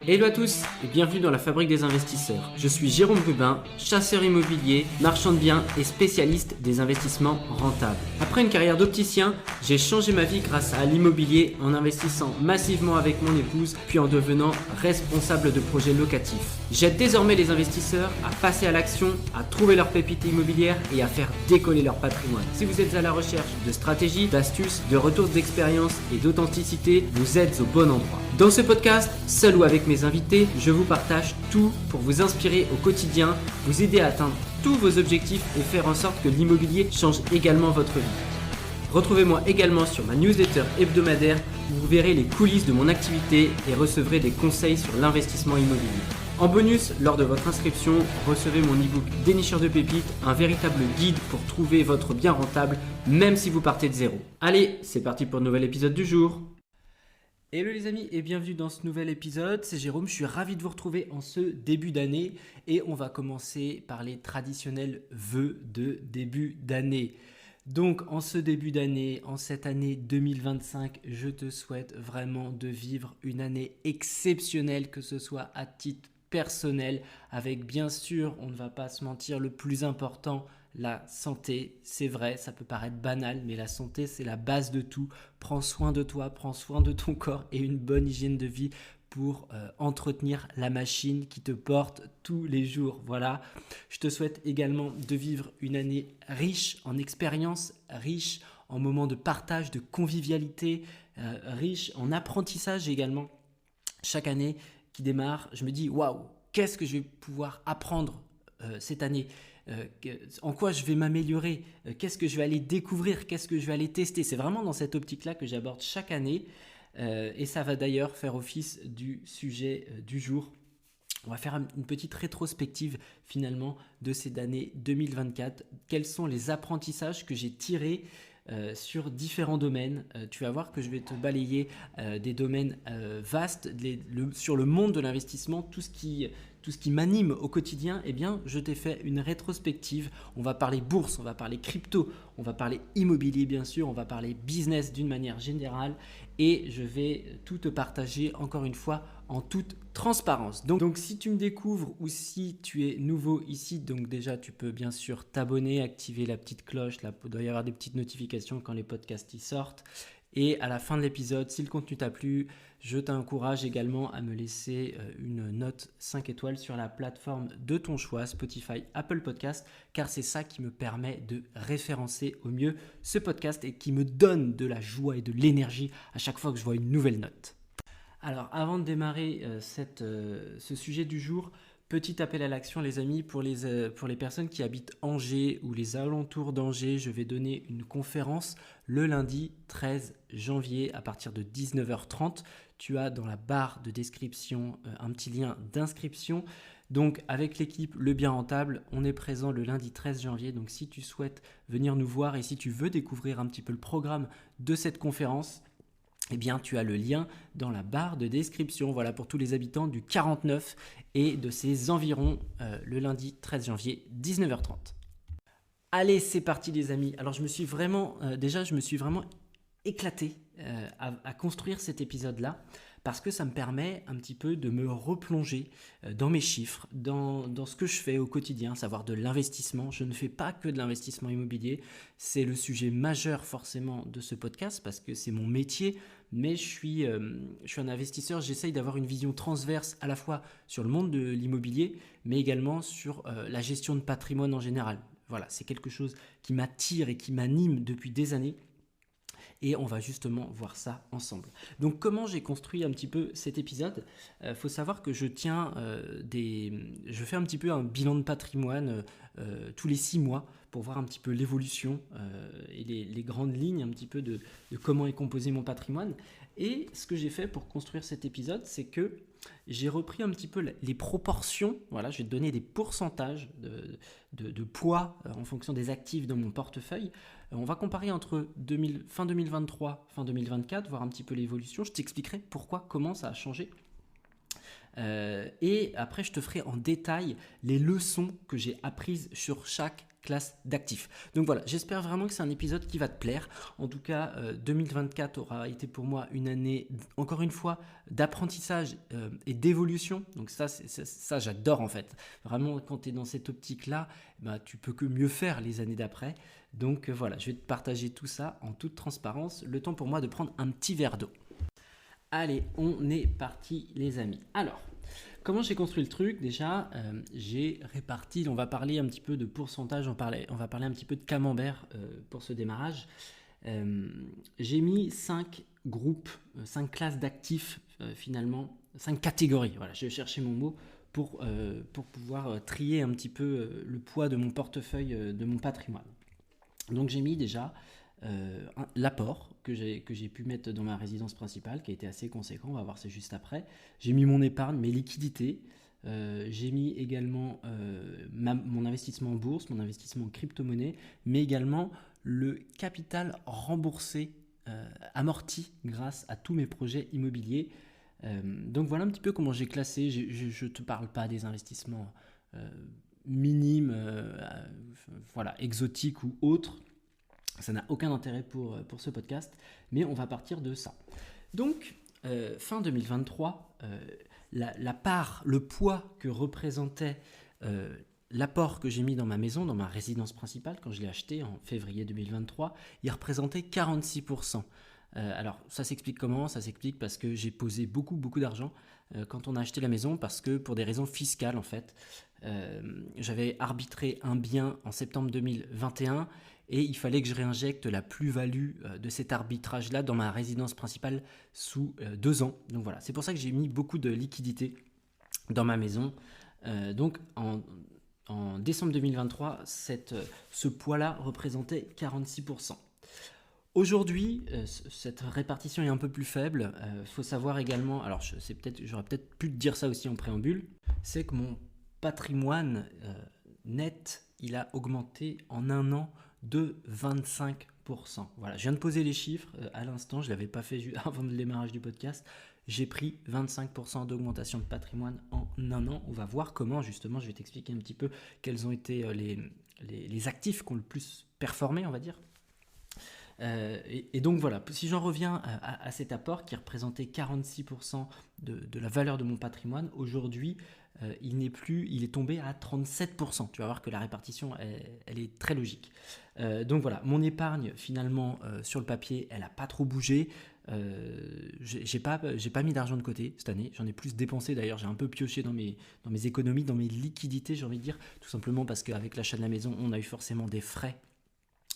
Hello à tous et bienvenue dans la Fabrique des investisseurs. Je suis Jérôme Rubin, chasseur immobilier, marchand de biens et spécialiste des investissements rentables. Après une carrière d'opticien, j'ai changé ma vie grâce à l'immobilier en investissant massivement avec mon épouse puis en devenant responsable de projets locatifs. J'aide désormais les investisseurs à passer à l'action, à trouver leur pépite immobilière et à faire décoller leur patrimoine. Si vous êtes à la recherche de stratégies, d'astuces, de retours d'expérience et d'authenticité, vous êtes au bon endroit. Dans ce podcast, seul ou avec mes invités, je vous partage tout pour vous inspirer au quotidien, vous aider à atteindre tous vos objectifs et faire en sorte que l'immobilier change également votre vie. Retrouvez-moi également sur ma newsletter hebdomadaire où vous verrez les coulisses de mon activité et recevrez des conseils sur l'investissement immobilier. En bonus, lors de votre inscription, recevez mon e-book Dénicheur de pépites, un véritable guide pour trouver votre bien rentable même si vous partez de zéro. Allez, c'est parti pour le nouvel épisode du jour. Hello les amis et bienvenue dans ce nouvel épisode, c'est Jérôme, je suis ravi de vous retrouver en ce début d'année et on va commencer par les traditionnels vœux de début d'année. Donc en ce début d'année, en cette année 2025, je te souhaite vraiment de vivre une année exceptionnelle, que ce soit à titre personnel, avec bien sûr, on ne va pas se mentir, le plus important, la santé. C'est vrai, ça peut paraître banal, mais la santé, c'est la base de tout. Prends soin de toi, prends soin de ton corps et une bonne hygiène de vie pour entretenir la machine qui te porte tous les jours. Voilà, je te souhaite également de vivre une année riche en expériences, riche en moments de partage, de convivialité, riche en apprentissage également. Chaque année qui démarre, je me dis waouh, qu'est-ce que je vais pouvoir apprendre cette année, en quoi je vais m'améliorer, qu'est-ce que je vais aller découvrir, qu'est-ce que je vais aller tester. C'est vraiment dans cette optique-là que j'aborde chaque année et ça va d'ailleurs faire office du sujet du jour. On va faire une petite rétrospective finalement de cette année 2024. Quels sont les apprentissages que j'ai tirés sur différents domaines. Tu vas voir que je vais te balayer des domaines vastes sur le monde de l'investissement, tout ce qui m'anime au quotidien. Eh bien, je t'ai fait une rétrospective. On va parler bourse, on va parler crypto, on va parler immobilier bien sûr, on va parler business d'une manière générale et je vais tout te partager encore une fois en toute transparence. Donc si tu me découvres ou si tu es nouveau ici, donc déjà tu peux bien sûr t'abonner, activer la petite cloche, là, il doit y avoir des petites notifications quand les podcasts y sortent. Et à la fin de l'épisode, si le contenu t'a plu, je t'encourage également à me laisser une note 5 étoiles sur la plateforme de ton choix, Spotify, Apple Podcast, car c'est ça qui me permet de référencer au mieux ce podcast et qui me donne de la joie et de l'énergie à chaque fois que je vois une nouvelle note. Alors avant de démarrer ce sujet du jour, petit appel à l'action les amis, pour les personnes qui habitent Angers ou les alentours d'Angers, je vais donner une conférence le lundi 13 janvier à partir de 19h30. Tu as dans la barre de description un petit lien d'inscription. Donc avec l'équipe Le Bien Rentable, on est présent le lundi 13 janvier. Donc si tu souhaites venir nous voir et si tu veux découvrir un petit peu le programme de cette conférence, eh bien, tu as le lien dans la barre de description. Voilà pour tous les habitants du 49 et de ses environs le lundi 13 janvier, 19h30. Allez, c'est parti les amis. Alors, je me suis vraiment éclaté à construire cet épisode-là parce que ça me permet un petit peu de me replonger dans mes chiffres, dans ce que je fais au quotidien, savoir de l'investissement. Je ne fais pas que de l'investissement immobilier. C'est le sujet majeur forcément de ce podcast parce que c'est mon métier. Mais je suis un investisseur, j'essaye d'avoir une vision transverse à la fois sur le monde de l'immobilier, mais également sur la gestion de patrimoine en général. Voilà, c'est quelque chose qui m'attire et qui m'anime depuis des années. Et on va justement voir ça ensemble. Donc comment j'ai construit un petit peu cet épisode ? Faut savoir que je fais un petit peu un bilan de patrimoine tous les 6 mois pour voir un petit peu l'évolution et les grandes lignes un petit peu de comment est composé mon patrimoine. Et ce que j'ai fait pour construire cet épisode, c'est que j'ai repris un petit peu les proportions. Voilà, je vais te donner des pourcentages de poids en fonction des actifs dans mon portefeuille. On va comparer entre fin 2023, fin 2024, voir un petit peu l'évolution. Je t'expliquerai pourquoi, comment ça a changé. Et après, je te ferai en détail les leçons que j'ai apprises sur chaque classes d'actifs. Donc voilà, j'espère vraiment que c'est un épisode qui va te plaire. En tout cas, 2024 aura été pour moi une année, encore une fois, d'apprentissage et d'évolution. Donc ça j'adore en fait. Vraiment, quand tu es dans cette optique-là, bah, tu peux que mieux faire les années d'après. Donc voilà, je vais te partager tout ça en toute transparence. Le temps pour moi de prendre un petit verre d'eau. Allez, on est parti les amis. Alors, comment j'ai construit le truc? Déjà, j'ai réparti, on va parler un petit peu de pourcentage, on va parler un petit peu de camembert pour ce démarrage. J'ai mis 5 groupes, 5 classes d'actifs finalement, 5 catégories. Voilà, je vais chercher mon mot pour pouvoir trier un petit peu le poids de mon portefeuille, de mon patrimoine. Donc j'ai mis déjà l'apport que j'ai pu mettre dans ma résidence principale, qui a été assez conséquent, on va voir c'est juste après. J'ai mis mon épargne, mes liquidités. J'ai mis également mon investissement en bourse, mon investissement en crypto-monnaie, mais également le capital remboursé, amorti grâce à tous mes projets immobiliers. Donc voilà un petit peu comment j'ai classé. Je ne te parle pas des investissements minimes, voilà, exotiques ou autres. Ça n'a aucun intérêt pour ce podcast, mais on va partir de ça. Donc, fin 2023, la part, le poids que représentait l'apport que j'ai mis dans ma maison, dans ma résidence principale, quand je l'ai acheté en février 2023, il représentait 46%. Alors, ça s'explique comment? Ça s'explique parce que j'ai posé beaucoup d'argent quand on a acheté la maison, parce que pour des raisons fiscales, en fait, j'avais arbitré un bien en septembre 2021 et il fallait que je réinjecte la plus-value de cet arbitrage-là dans ma résidence principale sous 2 ans. Donc voilà, c'est pour ça que j'ai mis beaucoup de liquidités dans ma maison. Donc en décembre 2023, ce poids-là représentait 46%. Aujourd'hui, cette répartition est un peu plus faible. Faut savoir également, alors j'aurais peut-être pu te dire ça aussi en préambule, c'est que mon patrimoine net, il a augmenté en un an de 25%. Voilà, je viens de poser les chiffres à l'instant, je ne l'avais pas fait avant le démarrage du podcast. J'ai pris 25% d'augmentation de patrimoine en un an. On va voir comment, justement, je vais t'expliquer un petit peu quels ont été les actifs qui ont le plus performé, on va dire. Et donc voilà, si j'en reviens à cet apport qui représentait 46% de la valeur de mon patrimoine, aujourd'hui il est tombé à 37%. Tu vas voir que la répartition elle est très logique. Donc voilà, mon épargne finalement sur le papier, elle n'a pas trop bougé. J'ai pas mis d'argent de côté cette année, j'en ai plus dépensé d'ailleurs, j'ai un peu pioché dans mes économies, dans mes liquidités, j'ai envie de dire, tout simplement parce qu'avec l'achat de la maison, on a eu forcément des frais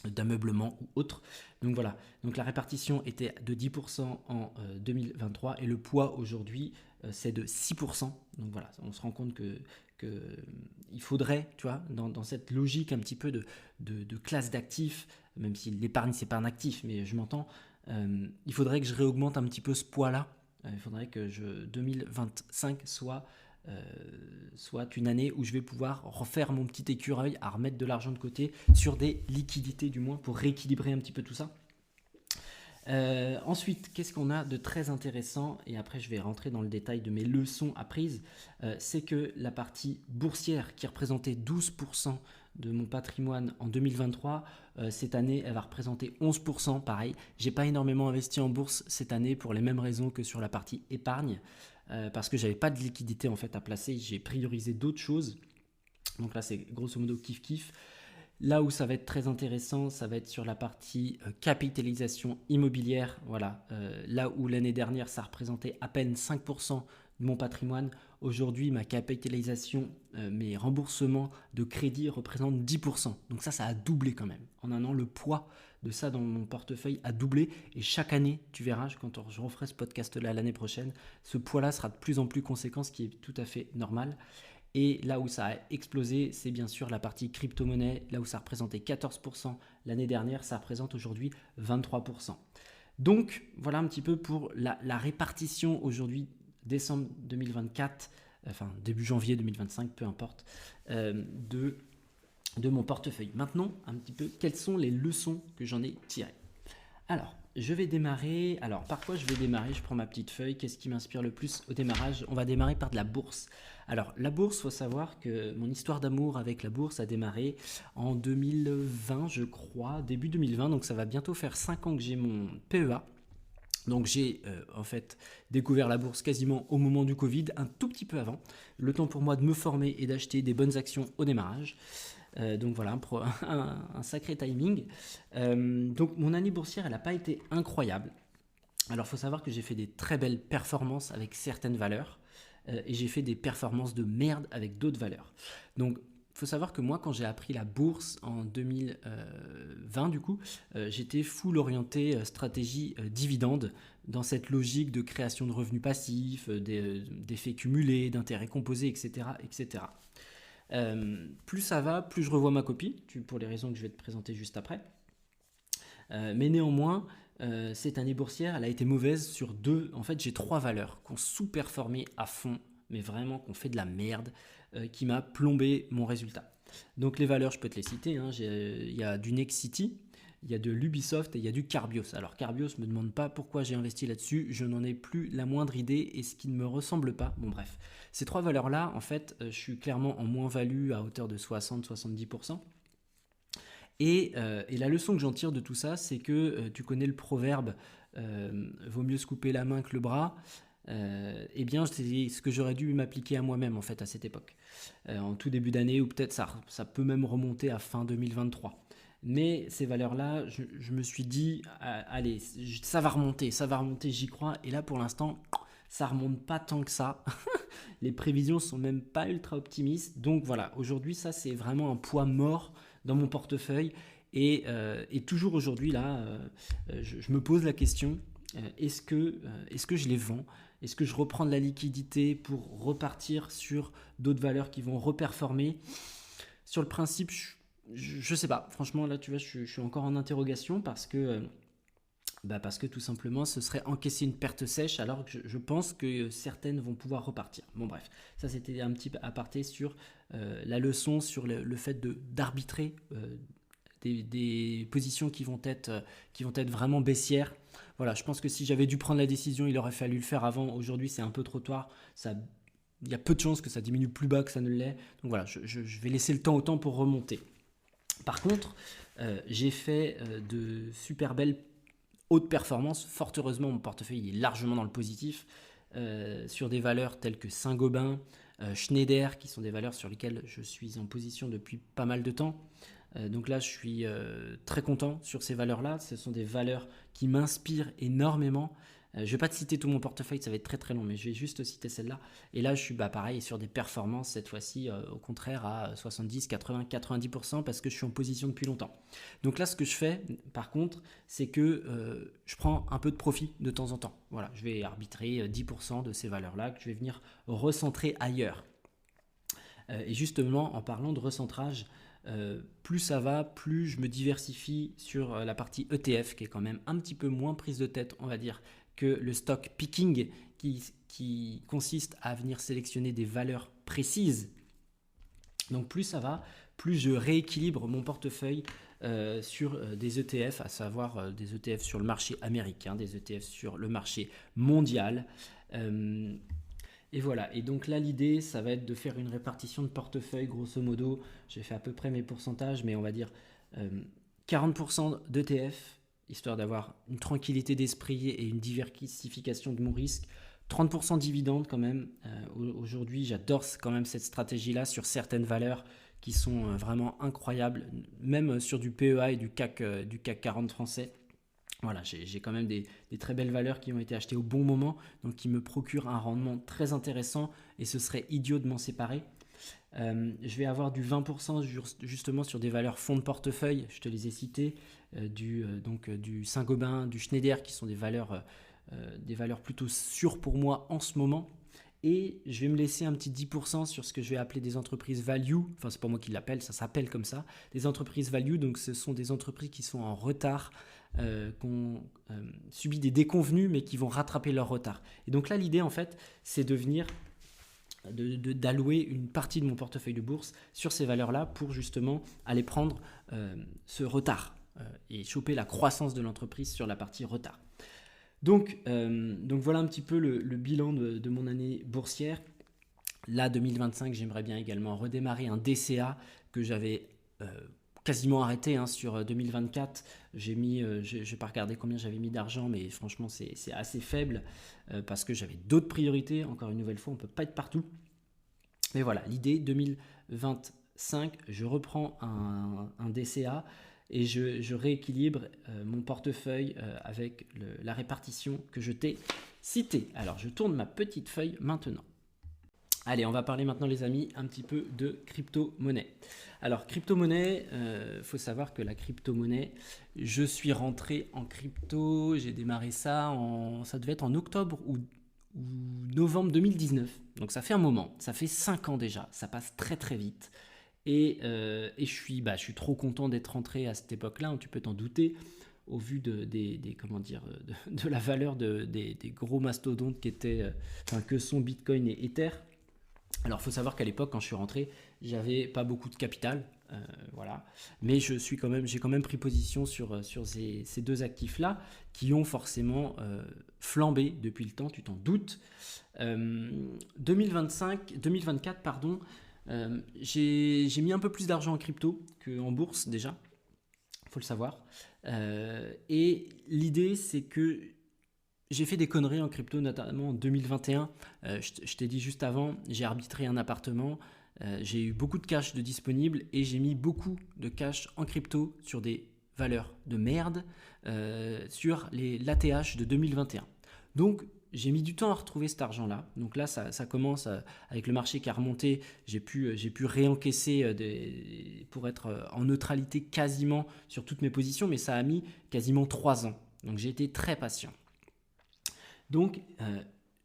d'ameublement ou autre. Donc voilà, donc la répartition était de 10% en 2023 et le poids aujourd'hui c'est de 6%. Donc voilà, on se rend compte que il faudrait, tu vois, dans cette logique un petit peu de classe d'actifs, même si l'épargne c'est pas un actif, mais je m'entends, il faudrait que je réaugmente un petit peu ce poids-là. Il faudrait que 2025 soit une année où je vais pouvoir refaire mon petit écureuil à remettre de l'argent de côté sur des liquidités du moins pour rééquilibrer un petit peu tout ça. Ensuite, qu'est-ce qu'on a de très intéressant, et après je vais rentrer dans le détail de mes leçons apprises, c'est que la partie boursière qui représentait 12% de mon patrimoine en 2023, cette année elle va représenter 11%. Pareil, j'ai pas énormément investi en bourse cette année pour les mêmes raisons que sur la partie épargne, parce que j'avais pas de liquidité en fait à placer, j'ai priorisé d'autres choses. Donc là c'est grosso modo kiff. Là où ça va être très intéressant, ça va être sur la partie capitalisation immobilière. Voilà, là où l'année dernière ça représentait à peine 5% de mon patrimoine, aujourd'hui ma capitalisation, mes remboursements de crédit représentent 10%. Donc ça a doublé quand même. En un an, le poids de ça dans mon portefeuille a doublé, et chaque année, tu verras, quand je referai ce podcast-là l'année prochaine, ce poids-là sera de plus en plus conséquent, ce qui est tout à fait normal. Et là où ça a explosé, c'est bien sûr la partie crypto-monnaie. Là où ça représentait 14% l'année dernière, ça représente aujourd'hui 23%. Donc voilà un petit peu pour la répartition aujourd'hui, décembre 2024, enfin début janvier 2025, peu importe, de mon portefeuille. Maintenant, un petit peu, quelles sont les leçons que j'en ai tirées? Alors, je vais démarrer. Alors, par quoi je vais démarrer? Je prends ma petite feuille. Qu'est-ce qui m'inspire le plus au démarrage? On va démarrer par de la bourse. Alors, la bourse, il faut savoir que mon histoire d'amour avec la bourse a démarré en 2020, je crois, début 2020. Donc, ça va bientôt faire 5 ans que j'ai mon PEA. Donc j'ai en fait découvert la bourse quasiment au moment du Covid, un tout petit peu avant, le temps pour moi de me former et d'acheter des bonnes actions au démarrage. Donc voilà, un sacré timing. Donc mon année boursière, elle n'a pas été incroyable. Alors il faut savoir que j'ai fait des très belles performances avec certaines valeurs et j'ai fait des performances de merde avec d'autres valeurs. Donc il faut savoir que moi, quand j'ai appris la bourse en 2020, du coup, j'étais full orienté stratégie dividende dans cette logique de création de revenus passifs, d'effets cumulés, d'intérêts composés, etc. etc. Plus ça va, plus je revois ma copie, pour les raisons que je vais te présenter juste après. Mais néanmoins, cette année boursière, elle a été mauvaise sur deux. En fait, j'ai 3 valeurs qui ont sous-performé à fond, mais vraiment qui ont fait de la merde, qui m'a plombé mon résultat. Donc les valeurs, je peux te les citer. Il y a du Nexity, il y a de l'Ubisoft et il y a du Carbios. Alors Carbios, me demande pas pourquoi j'ai investi là-dessus, je n'en ai plus la moindre idée et ce qui ne me ressemble pas. Bon bref, ces 3 valeurs-là, en fait, je suis clairement en moins-value à hauteur de 60-70%. Et la leçon que j'en tire de tout ça, c'est que tu connais le proverbe vaut mieux se couper la main que le bras. Eh bien, c'est ce que j'aurais dû m'appliquer à moi-même en fait à cette époque, en tout début d'année, ou peut-être ça peut même remonter à fin 2023. Mais ces valeurs-là, je me suis dit, allez, ça va remonter, j'y crois. Et là, pour l'instant, ça remonte pas tant que ça. Les prévisions sont même pas ultra optimistes. Donc voilà, aujourd'hui, ça c'est vraiment un poids mort dans mon portefeuille. Et toujours aujourd'hui, là, je me pose la question, est-ce que je les vends? Est-ce que je reprends de la liquidité pour repartir sur d'autres valeurs qui vont reperformer? Sur le principe, je sais pas. Franchement, là, tu vois, je suis encore en interrogation parce que tout simplement, ce serait encaisser une perte sèche alors que je pense que certaines vont pouvoir repartir. Bon bref, ça c'était un petit aparté sur la leçon, sur le fait d'arbitrer des positions qui vont être vraiment baissières. Voilà, je pense que si j'avais dû prendre la décision, il aurait fallu le faire avant. Aujourd'hui, c'est un peu trop tard. Il y a peu de chances que ça diminue plus bas que ça ne l'est. Donc voilà, je vais laisser le temps au temps pour remonter. Par contre, j'ai fait de super belles hautes performances. Fort heureusement, mon portefeuille est largement dans le positif sur des valeurs telles que Saint-Gobain, Schneider, qui sont des valeurs sur lesquelles je suis en position depuis pas mal de temps. Donc là, je suis très content sur ces valeurs-là. Ce sont des valeurs qui m'inspirent énormément. Je ne vais pas te citer tout mon portefeuille, ça va être très très long, mais je vais juste citer celle-là. Et là, je suis pareil sur des performances, cette fois-ci, au contraire, à 70, 80, 90%, parce que je suis en position depuis longtemps. Donc là, ce que je fais, par contre, c'est que je prends un peu de profit de temps en temps. Voilà, je vais arbitrer 10% de ces valeurs-là, que je vais venir recentrer ailleurs. Et justement, en parlant de recentrage, plus ça va, plus je me diversifie sur la partie ETF, qui est quand même un petit peu moins prise de tête, on va dire, que le stock picking, qui consiste à venir sélectionner des valeurs précises. Donc plus ça va, plus je rééquilibre mon portefeuille sur des ETF, à savoir des ETF sur le marché américain, des ETF sur le marché mondial. Et voilà, et donc là l'idée, ça va être de faire une répartition de portefeuille, grosso modo. J'ai fait à peu près mes pourcentages, mais on va dire 40% d'ETF, histoire d'avoir une tranquillité d'esprit et une diversification de mon risque. 30% dividendes quand même. Aujourd'hui, j'adore quand même cette stratégie-là sur certaines valeurs qui sont vraiment incroyables, même sur du PEA et du CAC 40 français. Voilà, j'ai quand même des très belles valeurs qui ont été achetées au bon moment, donc qui me procurent un rendement très intéressant et ce serait idiot de m'en séparer. Je vais avoir du 20% justement sur des valeurs fonds de portefeuille, je te les ai citées, du Saint-Gobain, du Schneider, qui sont des valeurs plutôt sûres pour moi en ce moment. Et je vais me laisser un petit 10% sur ce que je vais appeler des entreprises value. Enfin, c'est pas moi qui l'appelle, ça s'appelle comme ça. Des entreprises value, donc ce sont des entreprises qui sont en retard, qui ont subi des déconvenues, mais qui vont rattraper leur retard. Et donc là, l'idée, en fait, c'est de venir d'allouer une partie de mon portefeuille de bourse sur ces valeurs-là pour justement aller prendre ce retard. et choper la croissance de l'entreprise sur la partie retard. Donc voilà un petit peu le bilan de mon année boursière. Là, 2025, j'aimerais bien également redémarrer un DCA que j'avais quasiment arrêté sur 2024. Je n'ai pas regardé combien j'avais mis d'argent, mais franchement, c'est assez faible parce que j'avais d'autres priorités. Encore une nouvelle fois, on ne peut pas être partout. Mais voilà, l'idée, 2025, je reprends un DCA et je rééquilibre mon portefeuille avec la répartition que je t'ai citée. Alors, je tourne ma petite feuille maintenant. Allez, on va parler maintenant, les amis, un petit peu de crypto-monnaie. Alors, crypto-monnaie, faut savoir que la crypto-monnaie, je suis rentré en crypto, j'ai démarré ça, ça devait être en octobre ou novembre 2019. Donc, ça fait un moment, ça fait 5 ans déjà, ça passe très très vite. Et je suis trop content d'être rentré à cette époque-là, tu peux t'en douter, au vu de la valeur des gros mastodontes que sont Bitcoin et Ether. Alors, il faut savoir qu'à l'époque, quand je suis rentré, j'avais pas beaucoup de capital, voilà. Mais j'ai quand même pris position sur ces deux actifs-là qui ont forcément flambé depuis le temps, tu t'en doutes. 2024, pardon, j'ai mis un peu plus d'argent en crypto qu'en bourse déjà, il faut le savoir. Et l'idée, c'est que j'ai fait des conneries en crypto, notamment en 2021. Je t'ai dit juste avant, j'ai arbitré un appartement. J'ai eu beaucoup de cash de disponible et j'ai mis beaucoup de cash en crypto sur des valeurs de merde sur l'ATH de 2021. Donc, j'ai mis du temps à retrouver cet argent-là. Donc là, ça commence avec le marché qui a remonté. J'ai pu réencaisser pour être en neutralité quasiment sur toutes mes positions, mais ça a mis quasiment 3 ans. Donc, j'ai été très patient. Donc,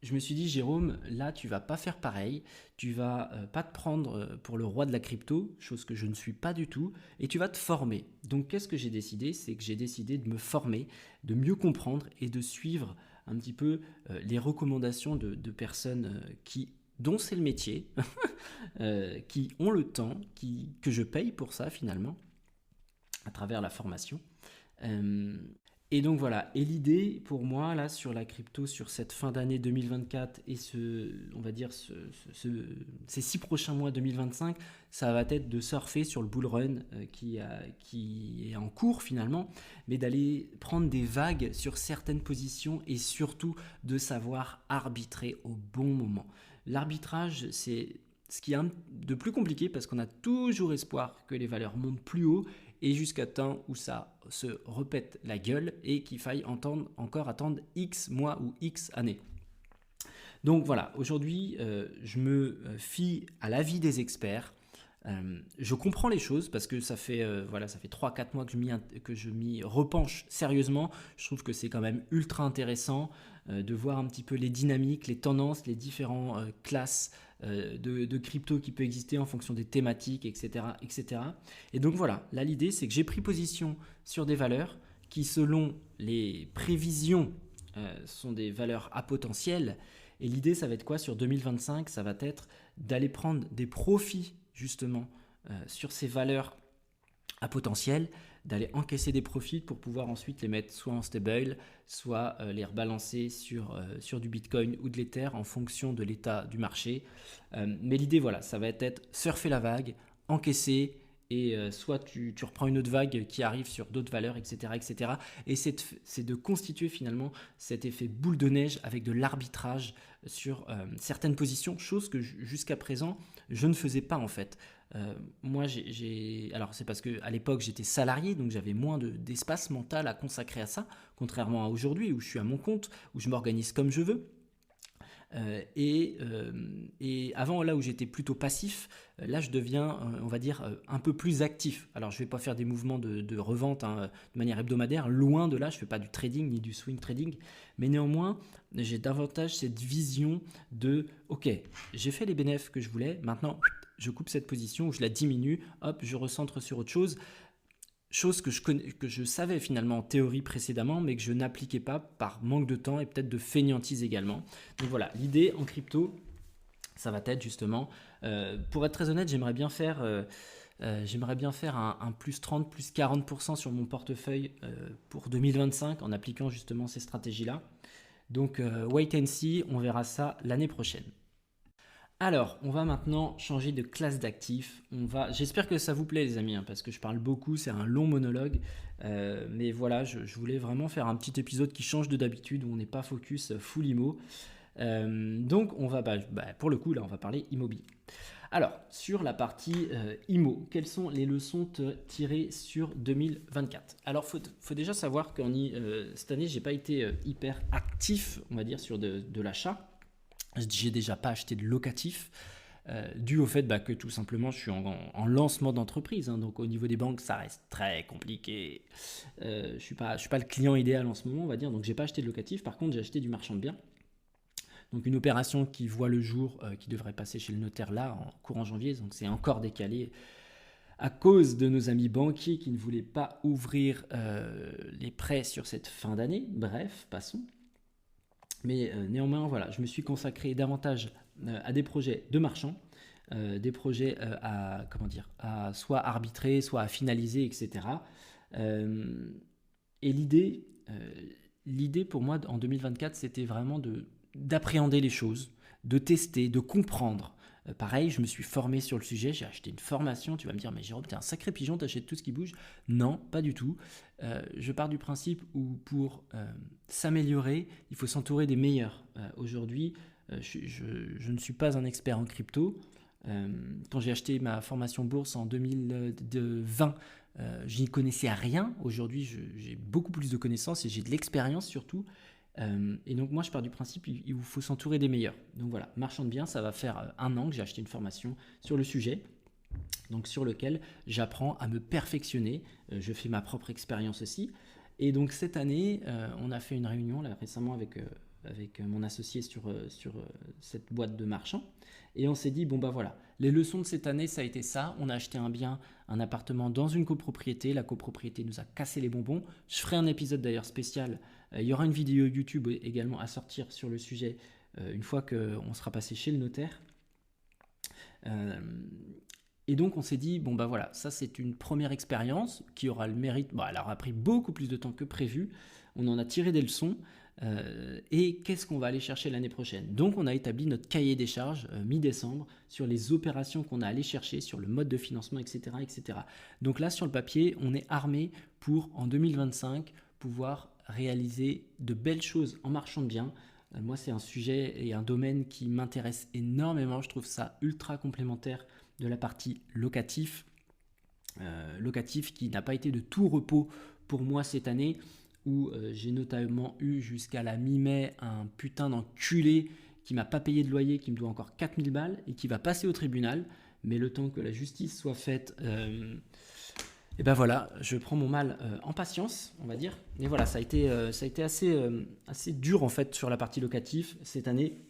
je me suis dit, Jérôme, là, tu vas pas faire pareil. Tu vas pas te prendre pour le roi de la crypto, chose que je ne suis pas du tout, et tu vas te former. Donc, qu'est-ce que j'ai décidé? C'est que j'ai décidé de me former, de mieux comprendre et de suivre un petit peu les recommandations de personnes dont c'est le métier, qui ont le temps, que je paye pour ça finalement, à travers la formation. Et donc voilà, et l'idée pour moi là sur la crypto, sur cette fin d'année 2024 et ces 6 prochains mois 2025, ça va être de surfer sur le bull run qui est en cours finalement, mais d'aller prendre des vagues sur certaines positions et surtout de savoir arbitrer au bon moment. L'arbitrage, c'est ce qui est de plus compliqué parce qu'on a toujours espoir que les valeurs montent plus haut et jusqu'à temps où ça se repète la gueule et qu'il faille encore attendre X mois ou X années. Donc voilà, aujourd'hui, je me fie à l'avis des experts. Je comprends les choses parce que ça fait 3-4 mois que je m'y repenche sérieusement. Je trouve que c'est quand même ultra intéressant de voir un petit peu les dynamiques, les tendances, les différentes classes de crypto qui peut exister en fonction des thématiques, etc., etc. Et donc voilà, là l'idée c'est que j'ai pris position sur des valeurs qui selon les prévisions sont des valeurs à potentiel. Et l'idée ça va être quoi sur 2025? Ça va être d'aller prendre des profits justement sur ces valeurs à potentiel, d'aller encaisser des profits pour pouvoir ensuite les mettre soit en stable, soit les rebalancer sur du Bitcoin ou de l'Ether en fonction de l'état du marché. Mais l'idée, voilà, ça va être surfer la vague, encaisser, et soit tu reprends une autre vague qui arrive sur d'autres valeurs, etc. etc. Et c'est de constituer finalement cet effet boule de neige avec de l'arbitrage sur certaines positions, chose que jusqu'à présent, je ne faisais pas en fait. Moi, alors c'est parce qu'à l'époque, j'étais salarié, donc j'avais moins d'espace mental à consacrer à ça, contrairement à aujourd'hui où je suis à mon compte, où je m'organise comme je veux. Et avant, là où j'étais plutôt passif, là je deviens, on va dire, un peu plus actif. Alors je ne vais pas faire des mouvements de revente de manière hebdomadaire, loin de là, je ne fais pas du trading ni du swing trading, mais néanmoins, j'ai davantage cette vision de, ok, j'ai fait les bénéfices que je voulais, maintenant je coupe cette position ou je la diminue, hop, je recentre sur autre chose. Chose que je savais finalement en théorie précédemment, mais que je n'appliquais pas par manque de temps et peut-être de fainéantise également. Donc voilà, l'idée en crypto, ça va être justement, pour être très honnête, j'aimerais bien faire J'aimerais bien faire un plus 30, plus 40% sur mon portefeuille pour 2025 en appliquant justement ces stratégies-là. Donc wait and see, on verra ça l'année prochaine. Alors, on va maintenant changer de classe d'actifs. J'espère que ça vous plaît les amis, parce que je parle beaucoup, c'est un long monologue. Mais voilà, je voulais vraiment faire un petit épisode qui change de d'habitude, où on n'est pas focus full IMO. Donc, on va, pour le coup, là, on va parler immobilier. Alors, sur la partie IMO, quelles sont les leçons tirées sur 2024 ? Alors, faut déjà savoir que cette année, j'ai pas été hyper actif, on va dire, sur de l'achat. J'ai déjà pas acheté de locatif, dû au fait que tout simplement je suis en lancement d'entreprise, donc au niveau des banques ça reste très compliqué. Je suis pas le client idéal en ce moment, on va dire, donc j'ai pas acheté de locatif. Par contre j'ai acheté du marchand de biens, donc une opération qui voit le jour, qui devrait passer chez le notaire là en courant janvier, donc c'est encore décalé à cause de nos amis banquiers qui ne voulaient pas ouvrir les prêts sur cette fin d'année. Bref, passons. Mais néanmoins, voilà, je me suis consacré davantage à des projets de marchands, des projets à soit arbitrer, soit à finaliser, etc. Et l'idée pour moi en 2024, c'était vraiment d'appréhender les choses, de tester, de comprendre. Pareil, je me suis formé sur le sujet, j'ai acheté une formation. Tu vas me dire, mais Jérôme, t'es un sacré pigeon, t'achètes tout ce qui bouge. Non, pas du tout. Je pars du principe où pour s'améliorer, il faut s'entourer des meilleurs. Aujourd'hui, je ne suis pas un expert en crypto. Quand j'ai acheté ma formation bourse en 2020, je n'y connaissais rien. Aujourd'hui, j'ai beaucoup plus de connaissances et j'ai de l'expérience surtout. Et donc moi je pars du principe il vous faut s'entourer des meilleurs. Donc voilà, marchand de biens, ça va faire 1 an que j'ai acheté une formation sur le sujet, donc sur lequel j'apprends à me perfectionner. Je fais ma propre expérience aussi. Et donc cette année, on a fait une réunion là récemment avec mon associé sur cette boîte de marchand. Et on s'est dit, voilà, les leçons de cette année, ça a été ça. On a acheté un bien, un appartement dans une copropriété. La copropriété nous a cassé les bonbons. Je ferai un épisode d'ailleurs spécial. Il y aura une vidéo YouTube également à sortir sur le sujet une fois qu'on sera passé chez le notaire. Et donc on s'est dit, voilà, ça c'est une première expérience qui aura le mérite, elle aura pris beaucoup plus de temps que prévu. On en a tiré des leçons. Et qu'est-ce qu'on va aller chercher l'année prochaine ? Donc on a établi notre cahier des charges mi-décembre sur les opérations qu'on a allé chercher, sur le mode de financement, etc., etc. Donc là sur le papier, on est armé pour en 2025 pouvoir réaliser de belles choses en marchand de biens. Moi c'est un sujet et un domaine qui m'intéresse énormément. Je trouve ça ultra complémentaire de la partie locatif qui n'a pas été de tout repos pour moi cette année, où j'ai notamment eu jusqu'à la mi-mai un putain d'enculé qui m'a pas payé de loyer, qui me doit encore 4000 balles et qui va passer au tribunal. Mais le temps que la justice soit faite, et voilà, je prends mon mal en patience, on va dire. Et voilà, ça a été assez dur en fait sur la partie locative cette année.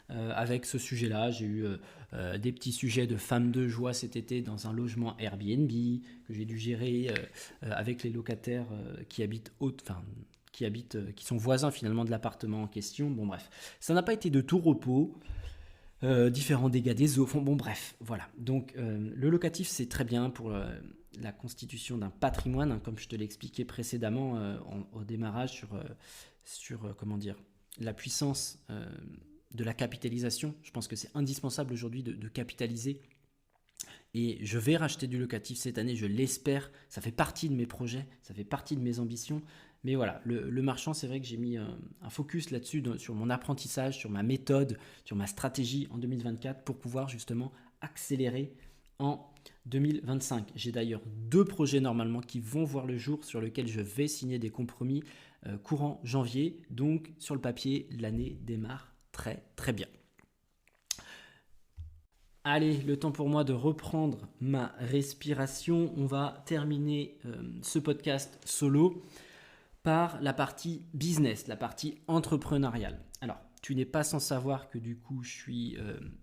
Avec ce sujet-là, j'ai eu des petits sujets de femmes de joie cet été dans un logement Airbnb que j'ai dû gérer avec les locataires qui sont voisins finalement de l'appartement en question. Bon bref, ça n'a pas été de tout repos. Différents dégâts des eaux. Bref, voilà. Donc le locatif c'est très bien pour la constitution d'un patrimoine, comme je te l'ai expliqué précédemment au démarrage sur la puissance de la capitalisation. Je pense que c'est indispensable aujourd'hui de capitaliser. Et je vais racheter du locatif cette année, je l'espère. Ça fait partie de mes projets, ça fait partie de mes ambitions. Mais voilà, le marchand, c'est vrai que j'ai mis un focus là-dessus, sur mon apprentissage, sur ma méthode, sur ma stratégie en 2024 pour pouvoir justement accélérer en 2025. J'ai d'ailleurs 2 projets normalement qui vont voir le jour, sur lesquels je vais signer des compromis courant janvier. Donc sur le papier, l'année démarre très très bien. Allez, le temps pour moi de reprendre ma respiration. On va terminer ce podcast solo par la partie business, la partie entrepreneuriale. Alors, tu n'es pas sans savoir que du coup, je suis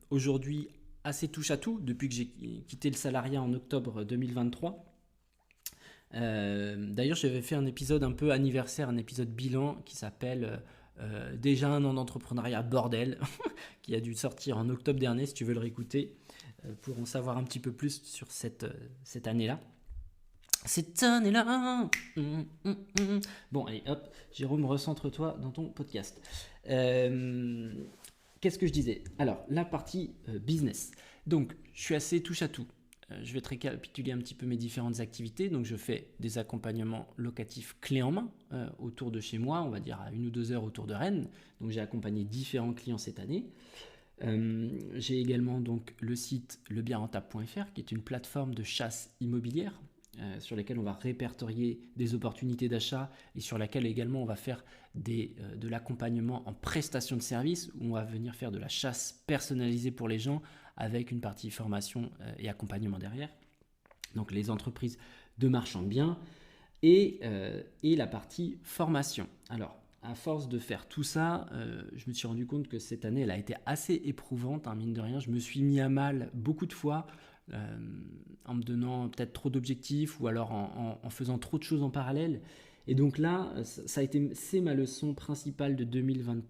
aujourd'hui assez touche à tout depuis que j'ai quitté le salariat en octobre 2023. D'ailleurs, j'avais fait un épisode un peu anniversaire, un épisode bilan qui s'appelle déjà un an d'entrepreneuriat bordel, qui a dû sortir en octobre dernier si tu veux le réécouter. pour en savoir un petit peu plus sur cette année-là. Cette année-là. Bon, allez, hop, Jérôme, recentre-toi dans ton podcast. Qu'est-ce que je disais? Alors, la partie business. Donc, je suis assez touche à tout. Je vais te récapituler un petit peu mes différentes activités. Donc, je fais des accompagnements locatifs clés en main autour de chez moi, on va dire à 1 ou 2 heures autour de Rennes. Donc, j'ai accompagné différents clients cette année. J'ai également donc le site lebienrentable.fr qui est une plateforme de chasse immobilière sur laquelle on va répertorier des opportunités d'achat et sur laquelle également on va faire de l'accompagnement en prestation de services où on va venir faire de la chasse personnalisée pour les gens avec une partie formation et accompagnement derrière. Donc les entreprises de marchands de biens et la partie formation. Alors, à force de faire tout ça, je me suis rendu compte que cette année, elle a été assez éprouvante, hein, mine de rien. Je me suis mis à mal beaucoup de fois en me donnant peut-être trop d'objectifs ou alors en faisant trop de choses en parallèle. Et donc là, c'est ma leçon principale de 2020,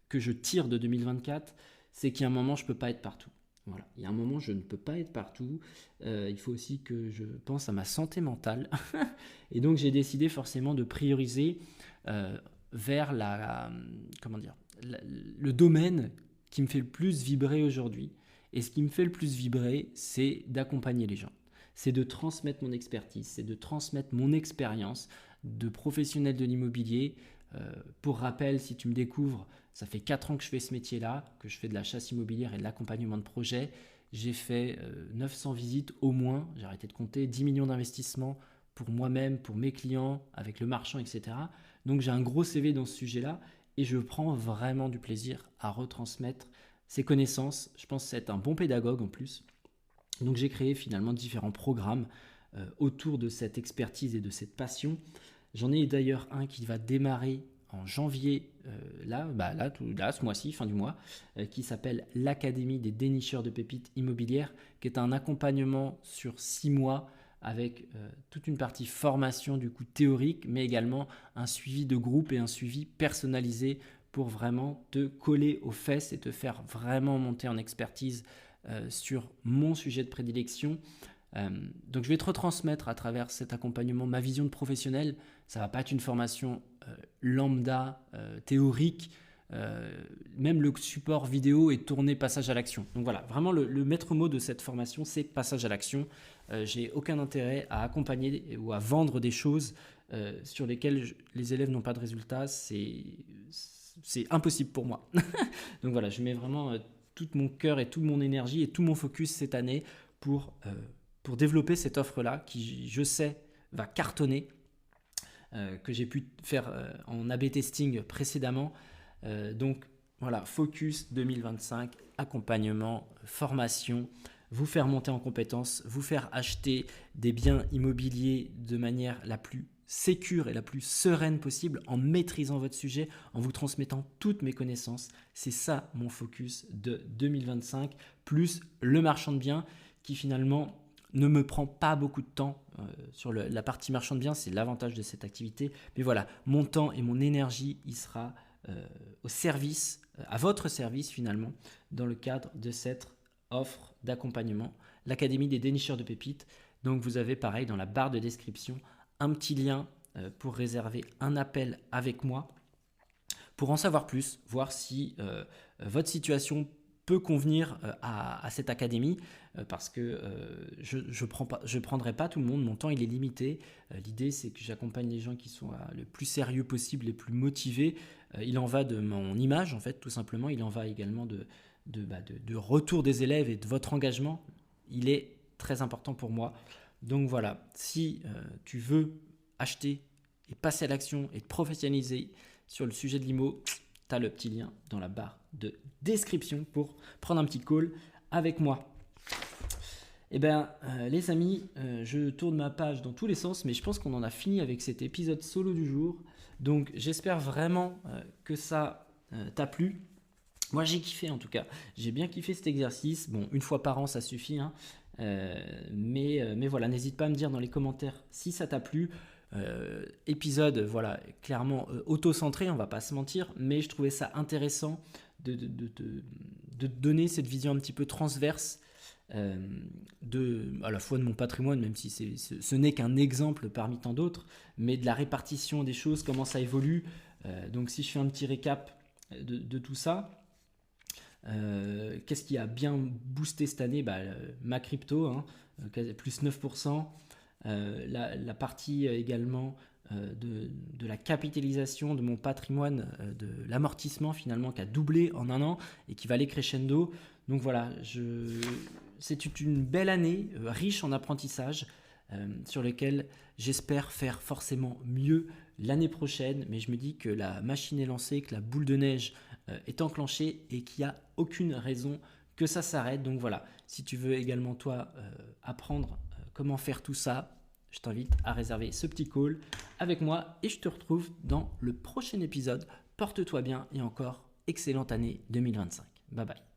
que je tire de 2024, c'est qu'il y a un moment, je ne peux pas être partout. Voilà. Il y a un moment, je ne peux pas être partout. Il faut aussi que je pense à ma santé mentale. Et donc, j'ai décidé forcément de prioriser vers le domaine qui me fait le plus vibrer aujourd'hui. Et ce qui me fait le plus vibrer, c'est d'accompagner les gens. C'est de transmettre mon expertise, c'est de transmettre mon expérience de professionnel de l'immobilier. Pour rappel, si tu me découvres, ça fait 4 ans que je fais ce métier-là, que je fais de la chasse immobilière et de l'accompagnement de projets. J'ai fait 900 visites au moins, j'ai arrêté de compter, 10 millions d'investissements pour moi-même, pour mes clients, avec le marchand, etc. Donc j'ai un gros CV dans ce sujet-là et je prends vraiment du plaisir à retransmettre ces connaissances. Je pense être un bon pédagogue en plus. Donc j'ai créé finalement différents programmes autour de cette expertise et de cette passion. J'en ai d'ailleurs un qui va démarrer en janvier, ce mois-ci, fin du mois, qui s'appelle l'Académie des dénicheurs de pépites immobilières, qui est un accompagnement sur 6 mois avec toute une partie formation du coup théorique, mais également un suivi de groupe et un suivi personnalisé pour vraiment te coller aux fesses et te faire vraiment monter en expertise sur mon sujet de prédilection. Donc je vais te retransmettre à travers cet accompagnement ma vision de professionnel. Ça ne va pas être une formation lambda, théorique. Même le support vidéo est tourné passage à l'action. Donc voilà, vraiment le maître mot de cette formation, c'est passage à l'action. J'ai aucun intérêt à accompagner ou à vendre des choses sur lesquelles les élèves n'ont pas de résultats. C'est impossible pour moi. Donc voilà, je mets vraiment tout mon cœur et toute mon énergie et tout mon focus cette année pour développer cette offre-là qui, je sais, va cartonner, que j'ai pu faire en A/B testing précédemment. Donc voilà, focus 2025, accompagnement, formation, vous faire monter en compétences, vous faire acheter des biens immobiliers de manière la plus sécure et la plus sereine possible en maîtrisant votre sujet, en vous transmettant toutes mes connaissances. C'est ça mon focus de 2025, plus le marchand de biens qui finalement ne me prend pas beaucoup de temps sur la partie marchand de biens, c'est l'avantage de cette activité. Mais voilà, mon temps et mon énergie, il sera au service, à votre service finalement, dans le cadre de cette offre d'accompagnement, l'Académie des dénicheurs de pépites. Donc vous avez pareil dans la barre de description un petit lien pour réserver un appel avec moi pour en savoir plus, voir si votre situation peut convenir à cette académie parce que je prendrai pas tout le monde, mon temps il est limité. L'idée c'est que j'accompagne les gens qui sont le plus sérieux possible, les plus motivés. Il en va de mon image en fait tout simplement, il en va également de retour des élèves et de votre engagement. Il est très important pour moi. Donc voilà, si tu veux acheter et passer à l'action et te professionnaliser sur le sujet de l'IMO, tu as le petit lien dans la barre de description pour prendre un petit call avec moi. Eh bien, les amis, je tourne ma page dans tous les sens, mais je pense qu'on en a fini avec cet épisode solo du jour. Donc, j'espère vraiment que ça t'a plu. Moi, j'ai kiffé en tout cas. J'ai bien kiffé cet exercice. Bon, une fois par an, ça suffit. Hein. Mais voilà, n'hésite pas à me dire dans les commentaires si ça t'a plu. Épisode, voilà, clairement auto-centré, on va pas se mentir, mais je trouvais ça intéressant de donner cette vision un petit peu transverse à la fois de mon patrimoine, même si ce n'est qu'un exemple parmi tant d'autres, mais de la répartition des choses, comment ça évolue. Donc si je fais un petit récap de tout ça, qu'est-ce qui a bien boosté cette année? Ma crypto, hein, plus 9%. La partie également de la capitalisation de mon patrimoine, de l'amortissement finalement qui a doublé en un an et qui va aller crescendo. Donc voilà, c'est une belle année riche en apprentissage sur lequel j'espère faire forcément mieux l'année prochaine, mais je me dis que la machine est lancée, que la boule de neige est enclenchée et qu'il n'y a aucune raison que ça s'arrête. Donc voilà, si tu veux également toi apprendre comment faire tout ça, je t'invite à réserver ce petit call avec moi et je te retrouve dans le prochain épisode. Porte-toi bien et encore excellente année 2025. Bye bye.